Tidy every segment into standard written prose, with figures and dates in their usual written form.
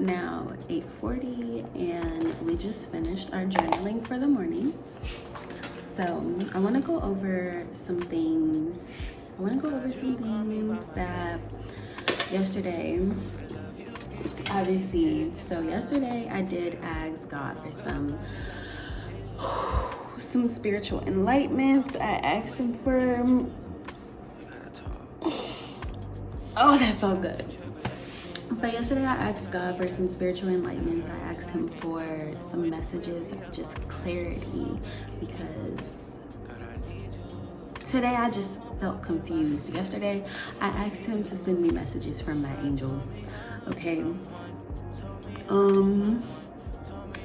now 8:40 and we just finished our journaling for the morning. So I want to go over some things. That yesterday I received. So yesterday I did ask God for some spiritual enlightenment. I asked him for, oh, that felt good. But yesterday I asked God for some spiritual enlightenment. I asked him for some messages, just clarity, because today I just felt confused. Yesterday I asked him to send me messages from my angels, okay?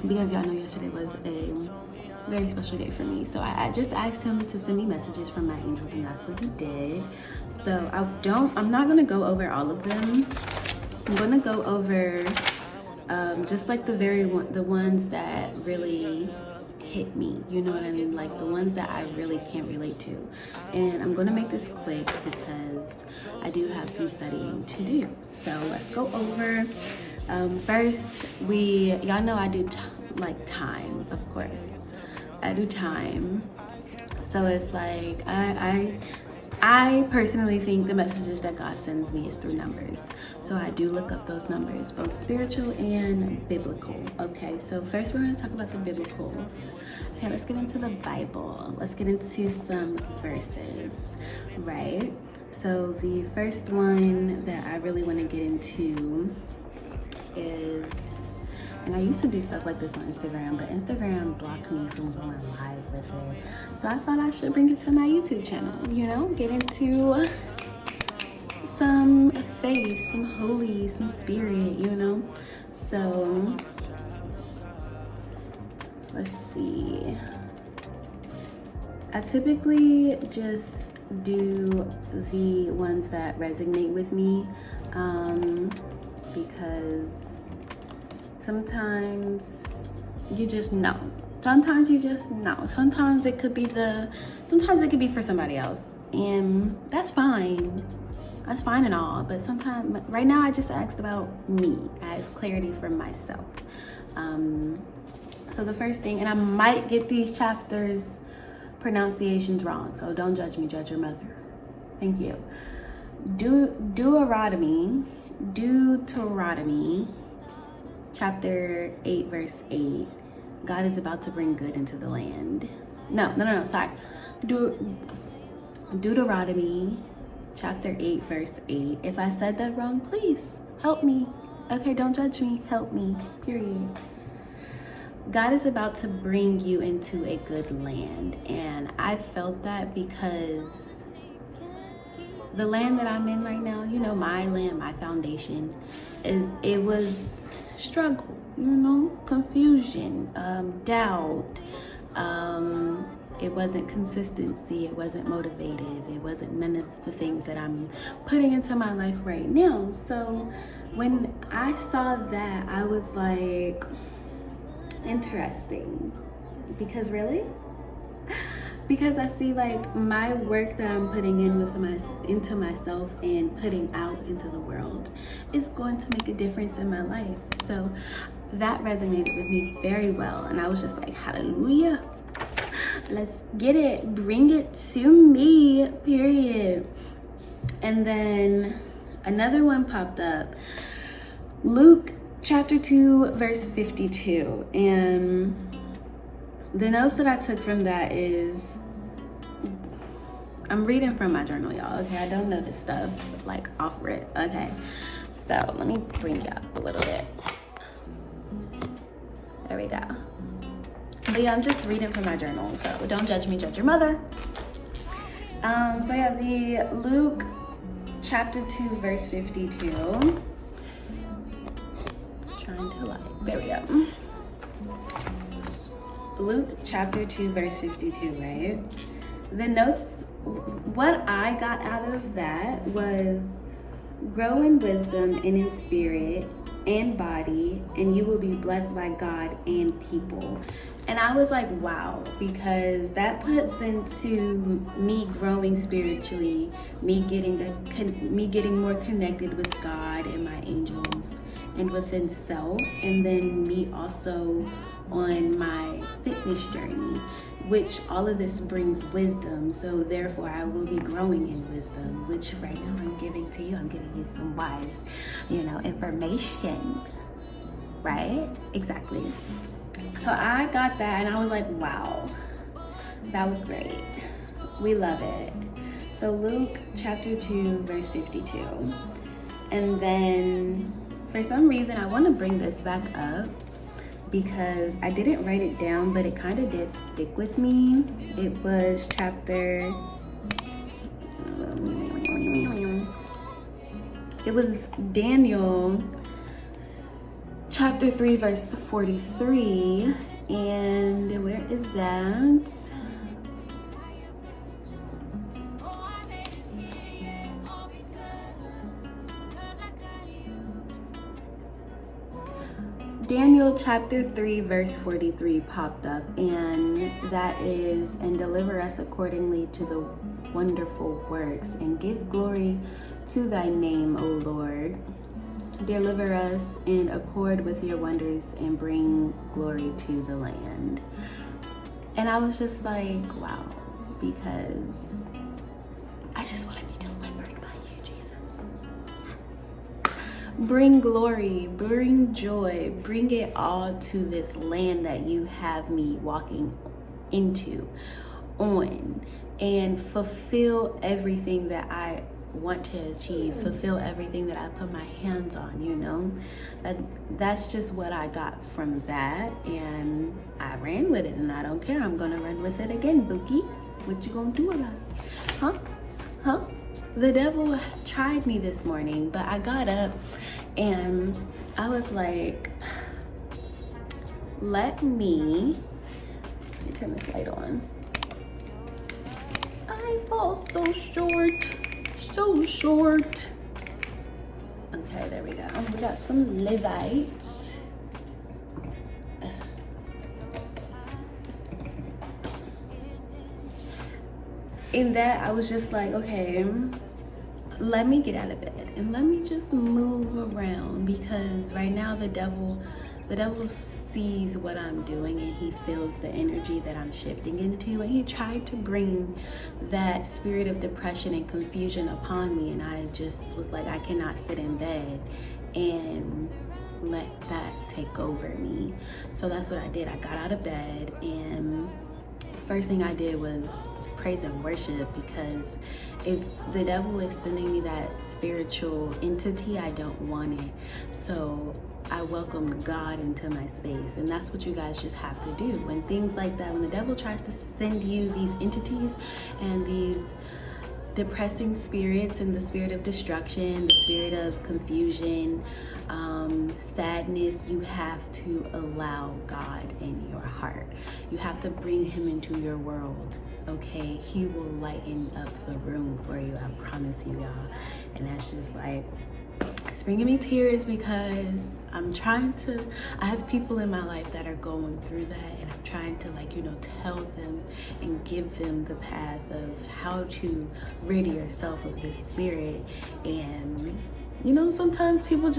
Because y'all know yesterday was a very special day for me. So I just asked him to send me messages from my angels, and that's what he did. So I'm not gonna go over all of them. I'm gonna go over just like the ones that really hit me, you know what I mean? Like the ones that I really can't relate to. And I'm gonna make this quick because I do have some studying to do. So let's go over. First, y'all know I do time, of course. I do time. So it's like I personally think the messages that God sends me is through numbers. So I do look up those numbers, both spiritual and biblical. Okay, so first we're going to talk about the biblicals. Okay, let's get into the Bible. Let's get into some verses, right? So the first one that I really want to get into is, and I used to do stuff like this on Instagram, but Instagram blocked me from going live with it. So I thought I should bring it to my YouTube channel, you know, get into some faith, some holy, some spirit, you know. So let's see. I typically just do the ones that resonate with me, because sometimes you just know. Sometimes you just know. Sometimes it could be for somebody else, and that's fine. That's fine and all, but sometimes, right now, I just asked about me. I asked clarity for myself. So the first thing, and I might get these chapters pronunciations wrong, so don't judge me, judge your mother. Thank you. Deuteronomy, chapter 8, verse 8. God is about to bring good into the land. No, sorry. Deuteronomy, chapter 8, verse 8. If I said that wrong, please help me. Okay, don't judge me. Help me, period. God is about to bring you into a good land. And I felt that because the land that I'm in right now, you know, my land, my foundation, it was struggle, you know, confusion, doubt. It wasn't consistency. It wasn't motivated. It wasn't none of the things that I'm putting into my life right now. So when I saw that, I was like, interesting. Because I see like my work that I'm putting into myself and putting out into the world is going to make a difference in my life. So that resonated with me very well, and I was just like, hallelujah, let's get it, bring it to me, period. And then another one popped up, Luke chapter 2 verse 52, and the notes that I took from that is, I'm reading from my journal, y'all, okay? I don't know this stuff like off rip, okay? So let me bring you up a little bit. There we go. But yeah, I'm just reading from my journal, so don't judge me, judge your mother. So yeah, the Luke chapter 2 verse 52. Trying to like, there we go. Luke chapter 2 verse 52, right? The notes, what I got out of that was, grow in wisdom and in spirit and body, and you will be blessed by God and people. And I was like, wow, because that puts into me growing spiritually, me getting more connected with God and my angels and within self, and then me also on my fitness journey, which all of this brings wisdom. So therefore I will be growing in wisdom, which right now I'm giving to you. I'm giving you some wise, information, right? Exactly. So I got that and I was like, wow, that was great. We love it. So Luke chapter 2, verse 52. And then for some reason, I want to bring this back up because I didn't write it down, but it kind of did stick with me. It was it was Daniel chapter 3, verse 43. And where is that? Daniel chapter 3 verse 43 popped up, and that is, and deliver us accordingly to the wonderful works, and give glory to thy name, O Lord. Deliver us in accord with your wonders and bring glory to the land. And I was just like, wow, because I just want to be delivered by you, Jesus. Bring glory, bring joy, bring it all to this land that you have me walking on, and fulfill everything that I want to achieve, fulfill everything that I put my hands on, that's just what I got from that, and I ran with it, and I don't care. I'm gonna run with it again, Bookie. What you gonna do about it? Huh? The devil tried me this morning, but I got up and I was like, let me turn this light on. I fall so short. Okay, there we go. We got some Lizzites. In that, I was just like, okay, let me get out of bed and let me just move around, because right now the devil sees what I'm doing, and he feels the energy that I'm shifting into, and he tried to bring that spirit of depression and confusion upon me, and I just was like, I cannot sit in bed and let that take over me. So that's what I did. I got out of bed, and first thing I did was praise and worship, because if the devil is sending me that spiritual entity, I don't want it. So I welcomed God into my space, and that's what you guys just have to do. When things like that, when the devil tries to send you these entities and these depressing spirits, and the spirit of destruction, the spirit of confusion, sadness, you have to allow God in your heart. You have to bring him into your world, okay? He will lighten up the room for you, I promise you, y'all. And that's just like, it's bringing me tears, because I have people in my life that are going through that, and I'm trying to tell them and give them the path of how to rid yourself of this spirit. And sometimes people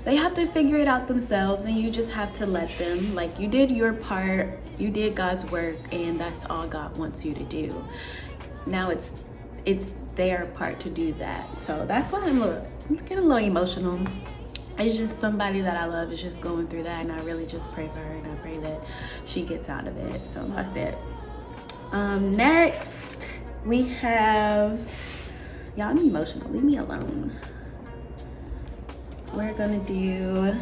they have to figure it out themselves, and you just have to let them. Like, you did your part, you did God's work, and that's all God wants you to do. Now it's their part to do that. So that's why I'm getting a little emotional. It's just somebody that I love is just going through that, and I really just pray for her, and I pray that she gets out of it. So that's it. Next we have, y'all, I'm emotional, leave me alone. We're gonna do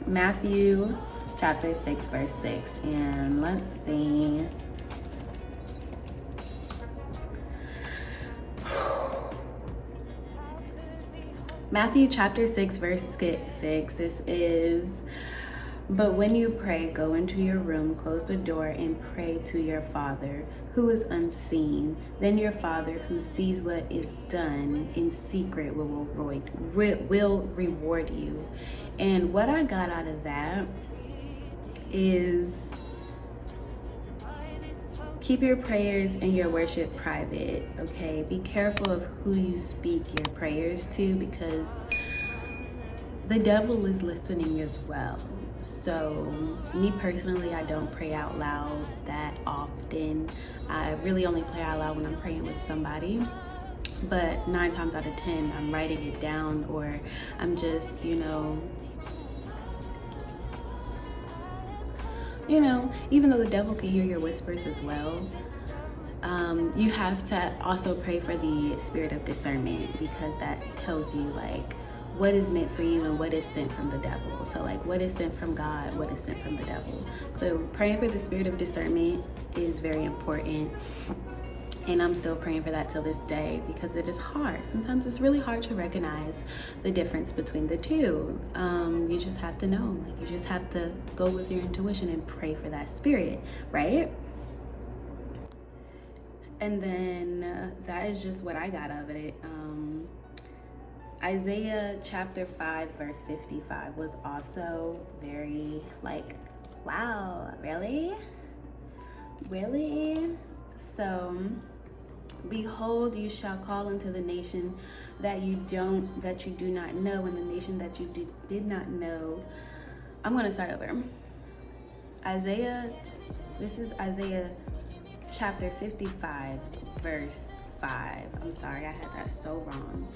Matthew chapter 6 verse 6, and let's see. Matthew chapter 6 verse 6, this is, but when you pray, go into your room, close the door, and pray to your Father who is unseen. Then your Father who sees what is done in secret will reward you. And what I got out of that is, keep your prayers and your worship private, okay? Be careful of who you speak your prayers to, because the devil is listening as well. So me personally, I don't pray out loud that often. I really only pray out loud when I'm praying with somebody. But 9 times out of 10, I'm writing it down, or I'm just, even though the devil can hear your whispers as well, you have to also pray for the spirit of discernment, because that tells you like what is meant for you and what is sent from the devil. So like what is sent from God, what is sent from the devil. So praying for the spirit of discernment is very important. And I'm still praying for that till this day, because it is hard. Sometimes it's really hard to recognize the difference between the two. You just have to know. Like, you just have to go with your intuition and pray for that spirit, right? And then that is just what I got of it. Isaiah chapter 5 verse 55 was also very like, wow, really? So, behold, you shall call unto the nation that you do not know, and the nation that you did not know. I'm going to start over. This is Isaiah chapter 55, verse 5. I'm sorry, I had that so wrong.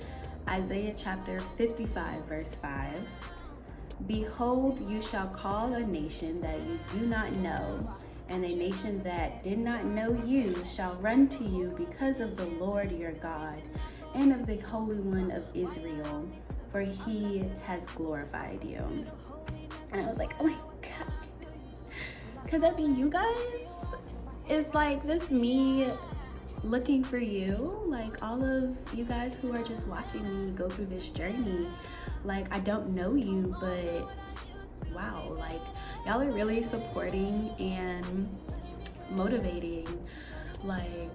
Isaiah chapter 55, verse 5. Behold, you shall call a nation that you do not know, and a nation that did not know you shall run to you because of the Lord your God and of the Holy One of Israel, for he has glorified you. And I was like, oh my God, could that be you guys? Is like this me looking for you? Like all of you guys who are just watching me go through this journey, like I don't know you, but wow, like y'all are really supporting and motivating. Like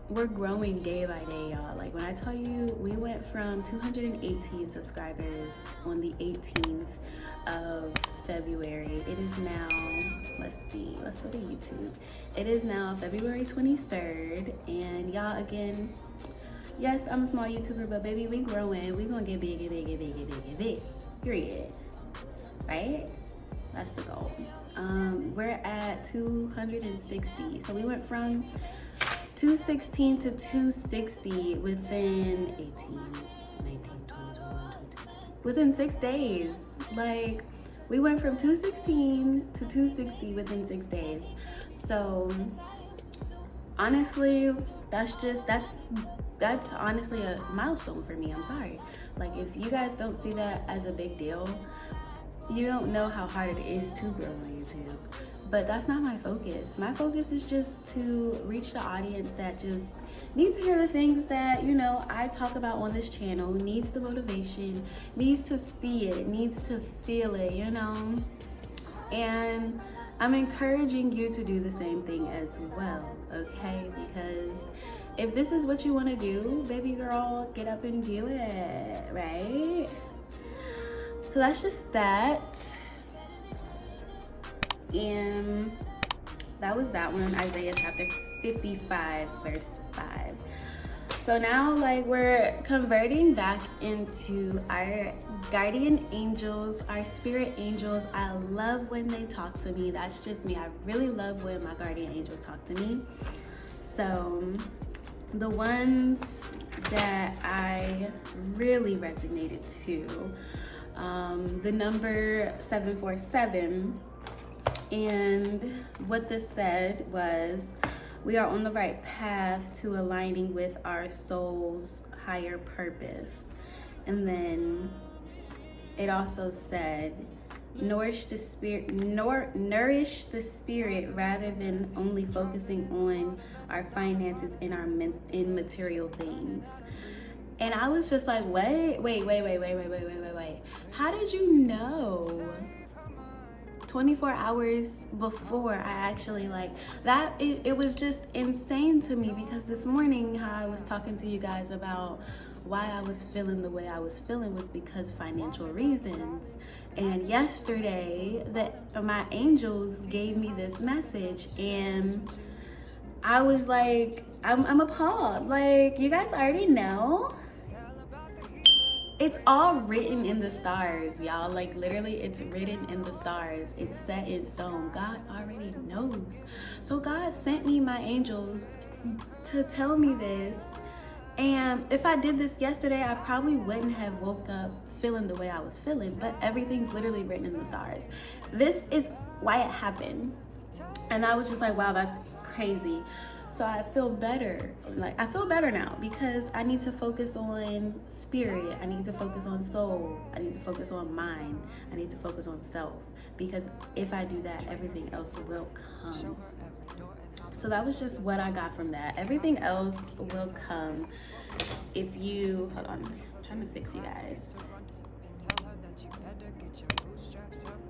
we're growing day by day, y'all. Like when I tell you we went from 218 subscribers on the 18th of February, it is now, let's go to YouTube. It is now February 23rd, and y'all, again, yes, I'm a small YouTuber, but baby, we growing. We gonna get big and big and big and big and big, period, right? That's the goal. We're at 260. So we went from 216 to 260 within 18, 19, 20, 21, 22. Within 6 days. Like, we went from 216 to 260 within 6 days. So, honestly, that's honestly a milestone for me. I'm sorry. Like, if you guys don't see that as a big deal, you don't know how hard it is to grow on YouTube. But that's not my focus. My focus is just to reach the audience that just needs to hear the things that, I talk about on this channel, needs the motivation, needs to see it, needs to feel it, And I'm encouraging you to do the same thing as well, okay? Because if this is what you want to do, baby girl, get up and do it, right? So that's just that. And that was that one, Isaiah chapter 55, verse 5. So now, like, we're converting back into our guardian angels, our spirit angels. I love when they talk to me. That's just me. I really love when my guardian angels talk to me. So the ones that I really resonated to, the number 747, and what this said was, we are on the right path to aligning with our soul's higher purpose. And then it also said, nourish the spirit rather than only focusing on our finances and in material things. And I was just like, wait. How did you know? 24 hours before I actually that, it was just insane to me, because this morning how I was talking to you guys about why I was feeling the way I was feeling was because financial reasons. And yesterday my angels gave me this message, and I was like, I'm appalled. Like, you guys already know. It's all written in the stars, y'all. Like, literally, it's written in the stars. It's set in stone. God already knows. So God sent me my angels to tell me this. And if I did this yesterday, I probably wouldn't have woke up feeling the way I was feeling. But everything's literally written in the stars. This is why it happened. And I was just like, wow, that's crazy. So I feel better. Like, I feel better now because I need to focus on spirit. I need to focus on soul. I need to focus on mind. I need to focus on self. Because if I do that, everything else will come. So that was just what I got from that. Everything else will come if you, hold on, I'm trying to fix you guys.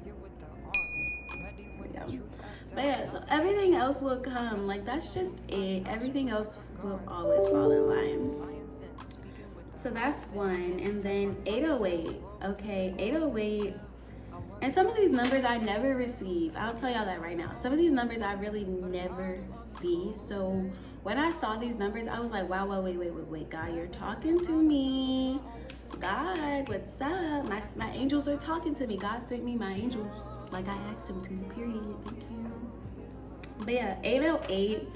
There we go. But yeah, so everything else will come. Like, that's just it. Everything else will always fall in line. So that's one. And then 808. Okay, 808. And some of these numbers I never receive. I'll tell y'all that right now. Some of these numbers I really never see. So when I saw these numbers, I was like, wow, wait. God, you're talking to me. God, what's up? My angels are talking to me. God sent me my angels like I asked him to, period. Thank you. But yeah, 808,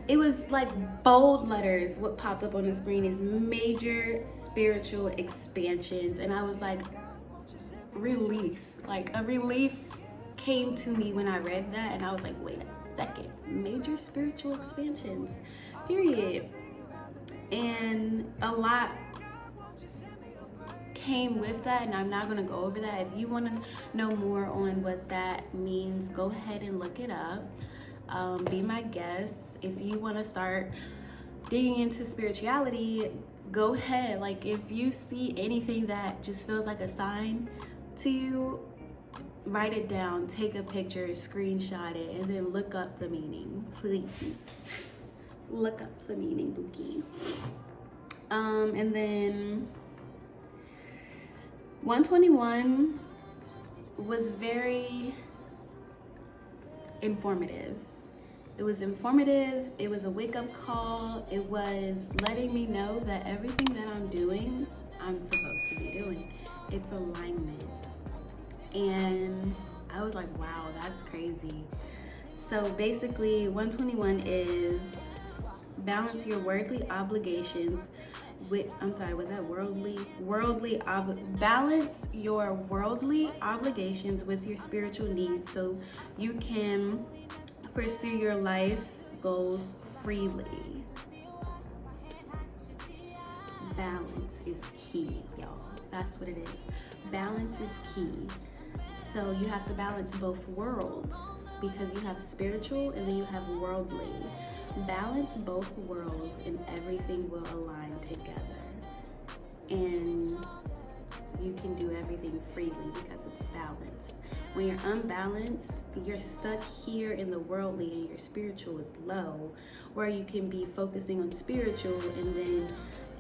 it was like bold letters. What popped up on the screen is major spiritual expansions. And I was like, relief. Like, a relief came to me when I read that. And I was like, wait a second. Major spiritual expansions, period. And a lot came with that, and I'm not going to go over that. If you want to know more on what that means, go ahead and look it up. Be my guest. If you want to start digging into spirituality, go ahead. Like, if you see anything that just feels like a sign to you, write it down, take a picture, screenshot it, and then look up the meaning. Please look up the meaning, Bookie. And then 121 was very informative. It was informative. It was a wake-up call. It was letting me know that everything that I'm doing, I'm supposed to be doing. It's alignment. And I was like, wow, that's crazy. So basically, 121 is balance your worldly obligations with, balance your worldly obligations with your spiritual needs so you can pursue your life goals freely. Balance is key, y'all. That's what it is. Balance is key. So you have to balance both worlds because you have spiritual and then you have worldly. Balance both worlds and everything will align together. And you can do everything freely because it's balanced. When you're unbalanced, you're stuck here in the worldly and your spiritual is low, where you can be focusing on spiritual and then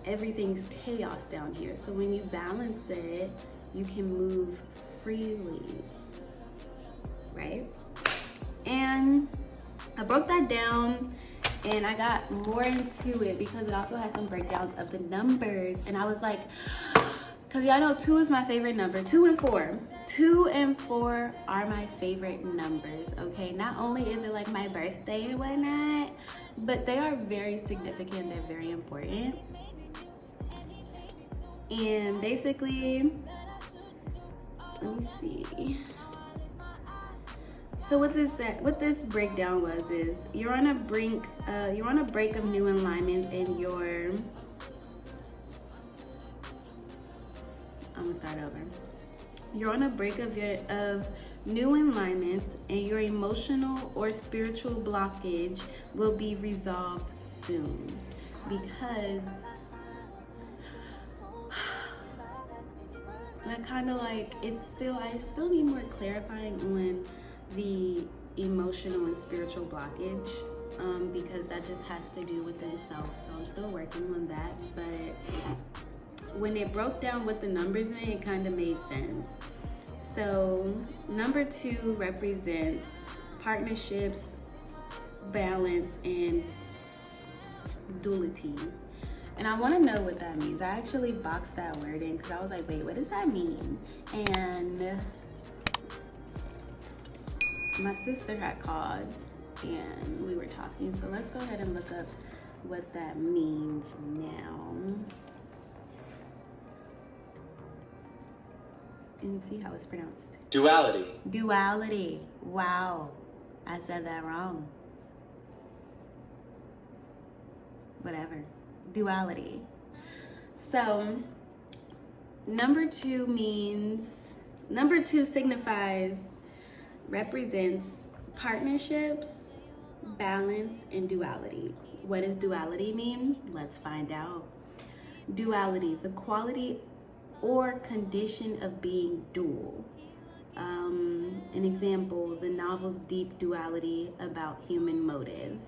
everything's chaos down here. So when you balance it, you can move freely, right? And I broke that down and I got more into it because it also has some breakdowns of the numbers. And I was like, because y'all know 2 is my favorite number. 2 and 4. 2 and 4 are my favorite numbers, okay? Not only is it like my birthday and whatnot, but they are very significant. They're very important. And basically, let me see. So what this breakdown was is you're on a break of new alignments and I'm gonna start over. You're on a break of new alignments and your emotional or spiritual blockage will be resolved soon because that kind of like I still need more clarifying on the emotional and spiritual blockage because that just has to do with self. So I'm still working on that, but when it broke down what the numbers meant, it kind of made sense. So number 2 represents partnerships, balance, and duality. And I want to know what that means. I actually boxed that word in because I was like, wait, what does that mean? And my sister had called and we were talking. So let's go ahead and look up what that means now and see how it's pronounced. Duality. Duality. Wow. I said that wrong. Whatever. Duality. So number two represents partnerships, balance, and duality. What does duality mean? Let's find out. Duality, the quality or condition of being dual. An example, the novel's deep duality about human motive.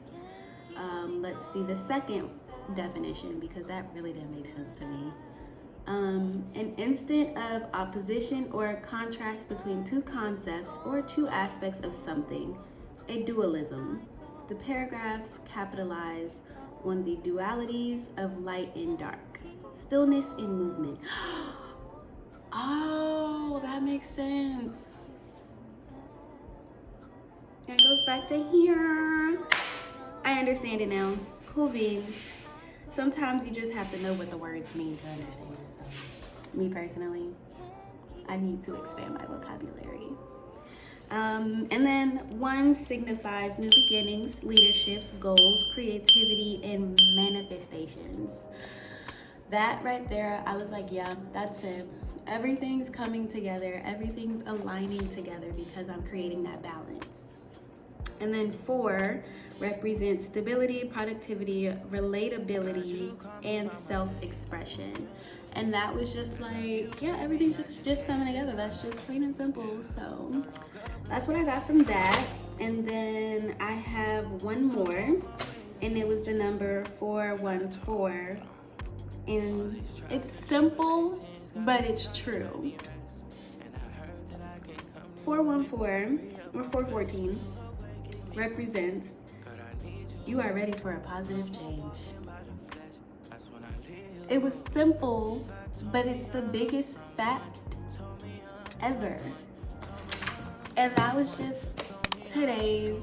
Let's see the second definition because that really didn't make sense to me. An instant of opposition or a contrast between two concepts or two aspects of something, a dualism. The paragraphs capitalize on the dualities of light and dark, stillness and movement. Oh, that makes sense. It goes back to here. I understand it now. Cool beans. Sometimes you just have to know what the words mean to understand. So, me personally, I need to expand my vocabulary. And then one signifies new beginnings, leaderships, goals, creativity, and manifestations. That right there, I was like, yeah, that's it. Everything's coming together. Everything's aligning together because I'm creating that balance. And then 4 represents stability, productivity, relatability, and self-expression. And that was just like, yeah, everything's just coming together. That's just plain and simple. So that's what I got from that. And then I have one more, and it was the number 414. And it's simple, but it's true. 414 or 414 represents you are ready for a positive change. It was simple, but it's the biggest fact ever. And that was just today's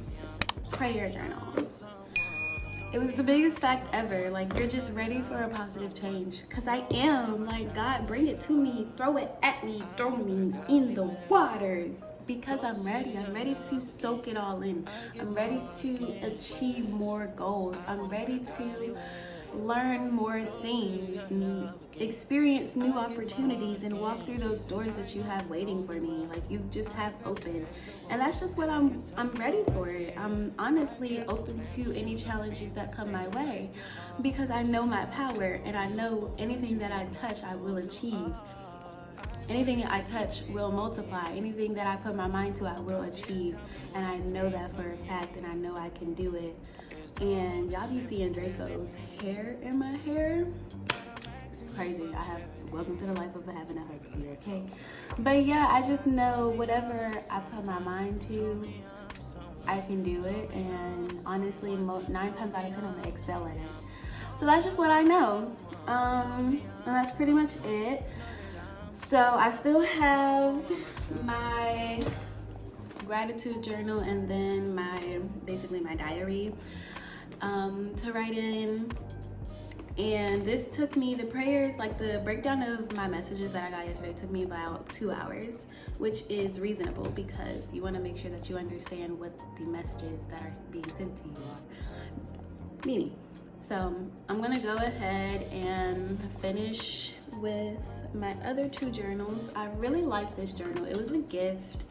prayer journal. It was the biggest fact ever. Like, you're just ready for a positive change. Because I am. Like, God, bring it to me. Throw it at me. Throw me in the waters. Because I'm ready. I'm ready to soak it all in. I'm ready to achieve more goals. I'm ready to learn more things, experience new opportunities, and walk through those doors that you have waiting for me, like you just have open. And that's just what I'm ready for it. I'm honestly open to any challenges that come my way because I know my power, and I know anything that I touch I will achieve. Anything that I touch will multiply. Anything that I put my mind to I will achieve, and I know that for a fact, and I know I can do it. And y'all be seeing Draco's hair in my hair. It's crazy. I have welcome to the life of having a husband, okay? But yeah, I just know whatever I put my mind to, I can do it. And honestly, 9 times out of 10, I'm gonna excel at it. So that's just what I know. And that's pretty much it. So I still have my gratitude journal and then basically my diary to write in. And this took me, the prayers, like the breakdown of my messages that I got yesterday took me about 2 hours, which is reasonable because you want to make sure that you understand what the messages that are being sent to you are meaning. So I'm gonna go ahead and finish with my other 2 journals. I really like this journal. It was a gift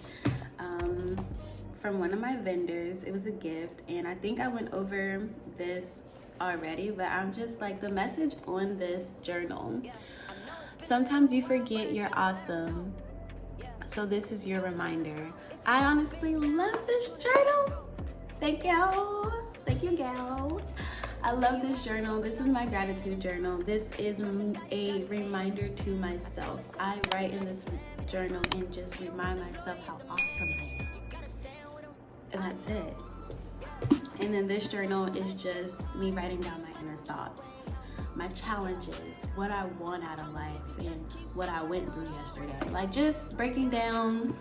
from one of my vendors. It was a gift, and I think I went over this already, but I'm just like, the message on this journal: sometimes you forget you're awesome, so this is your reminder. I honestly love this journal. Thank you, gal. I love this journal. This is my gratitude journal. This is a reminder to myself. I write in this journal and just remind myself how awesome I am. And that's it. And then this journal is just me writing down my inner thoughts, my challenges, what I want out of life, and what I went through yesterday. Like just breaking down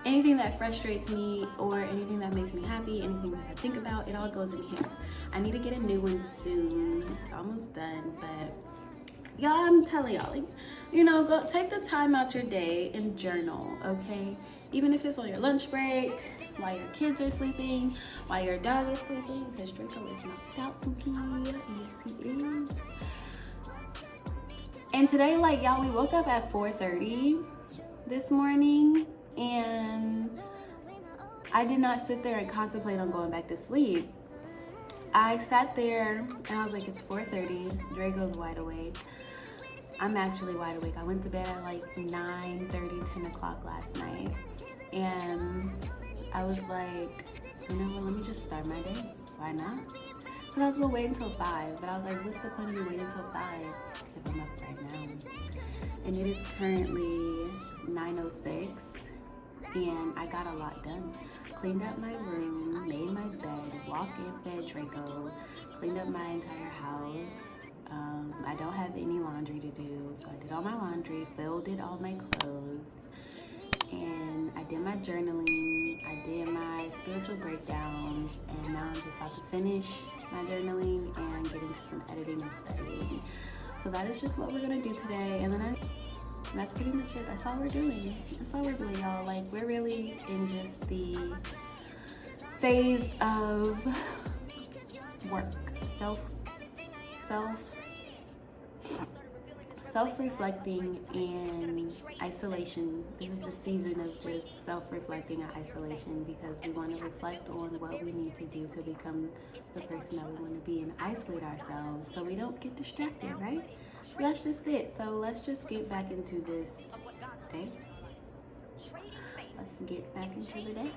anything that frustrates me or anything that makes me happy, anything that I think about, it all goes in here. I need to get a new one soon. It's almost done, but y'all, I'm telling y'all, like, you know, go take the time out your day and journal, okay? Even if it's on your lunch break, while your kids are sleeping, while your dog is sleeping, because Draco is knocked out, Pookie. Yes, he is. And today, like, y'all, we woke up at 4:30 this morning, and I did not sit there and contemplate on going back to sleep. I sat there and I was like, it's 4:30, Draco's wide awake. I'm actually wide awake. I went to bed at like 9:30, 10 o'clock last night. And I was like, you know what, let me just start my day. Why not? So I was gonna wait until 5, but I was like, what's the point of me waiting until 5 if I'm up right now? And it is currently 9:06, and I got a lot done. Cleaned up my room, made my bed, walked in, fed Draco, cleaned up my entire house. I don't have any laundry to do, so I did all my laundry, folded all my clothes, and I did my journaling, I did my spiritual breakdowns, and now I'm just about to finish my journaling and get into some editing and studying. So that is just what we're gonna do today, and then that's pretty much it. That's all we're doing. That's all we're doing, y'all. Like, we're really in just the phase of work, self-reflecting and isolation. This is the season of just self-reflecting and isolation, because we want to reflect on what we need to do to become the person that we want to be and isolate ourselves so we don't get distracted, right? So that's just it. So let's just get back into this day. Let's get back into the day.